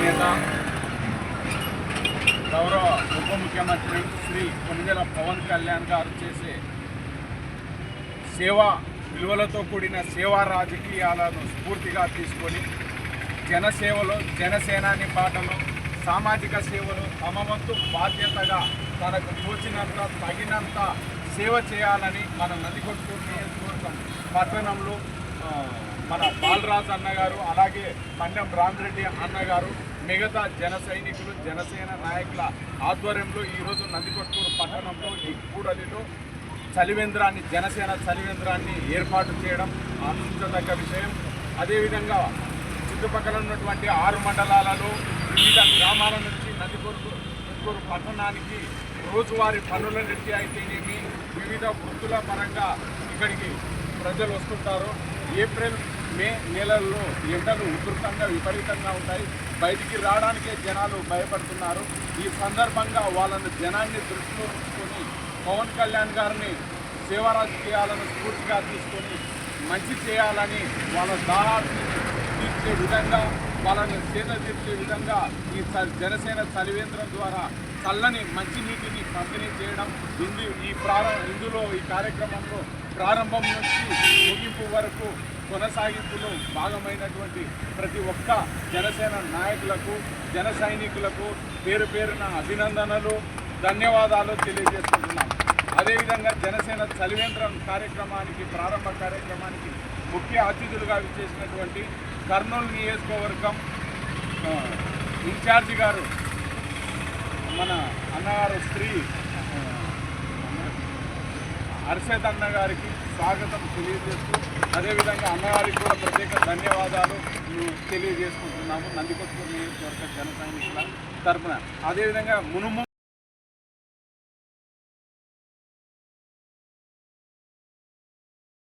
నేత గౌరవ ఉప ముఖ్యమంత్రి శ్రీ కొణిదెల పవన్ కళ్యాణ్ గారు చేసే సేవా విలువలతో కూడిన సేవా రాజకీయాలను స్ఫూర్తిగా తీసుకొని జనసేవలో జనసేనాని బాటలో సామాజిక సేవలు తమ వంతు బాధ్యతగా తనకు తోచినంత తగినంత సేవ చేయాలని మన నందికొట్కూరు నియోజకవర్గం పట్టణంలో మన బాలరాజు అన్నగారు అలాగే పండెం రామిరెడ్డి అన్నగారు మిగతా జన సైనికులు జనసేన నాయకుల ఆధ్వర్యంలో ఈరోజు నందికొట్కూరు పట్టణంలో ఈ కూడలిలో చలివేంద్రాన్ని జనసేన చలివేంద్రాన్ని ఏర్పాటు చేయడం ఆనందించదగ్గ విషయం. అదేవిధంగా చుట్టుపక్కల ఉన్నటువంటి 6 మండలాలలో వివిధ గ్రామాల నుంచి నందికొట్కూరు పట్టణానికి రోజువారీ పనుల రీత్యా అయితేనేమి వివిధ వృత్తుల పరంగా ఇక్కడికి ప్రజలు వస్తుంటారు. ఏప్రిల్ మే నెలల్లో ఎండలు ఉధృతంగా విపరీతంగా ఉంటాయి. బయటికి రావడానికే జనాలు భయపడుతున్నారు. ఈ సందర్భంగా వాళ్ళను జనాన్ని దృష్టిలో ఉంచుకొని పవన్ కళ్యాణ్ గారిని సేవా రాజకీయాలను స్ఫూర్తిగా తీసుకొని మంచి చేయాలని వాళ్ళ దాహాన్ని తీర్చే విధంగా వాళ్ళని సేద తీర్చే విధంగా ఈ జనసేన చలివేంద్రం ద్వారా చల్లని మంచినీటిని పంపిణీ చేయడం ఇందులో ఈ కార్యక్రమంలో ప్రారంభం నుంచి ముగింపు వరకు కొనసాగింపులో భాగమైనటువంటి ప్రతి ఒక్క జనసేన నాయకులకు జన సైనికులకు పేరు పేరున అభినందనలు ధన్యవాదాలు తెలియజేసుకుంటున్నాం. అదేవిధంగా జనసేన చలివేంద్రం కార్యక్రమానికి ప్రారంభ కార్యక్రమానికి ముఖ్య అతిథులుగా విచ్చేసినటువంటి కర్నూలు నియోజకవర్గం ఇన్ఛార్జి గారు మన అన్నగారు శ్రీ హర్షద్ అన్న గారికి స్వాగతం తెలియజేస్తూ అదేవిధంగా అన్నగారికి కూడా ప్రత్యేక ధన్యవాదాలు తెలియజేసుకుంటున్నాము నందికొట్కూరు నియోజకవర్గ జన సైనికుల తరఫున. అదేవిధంగా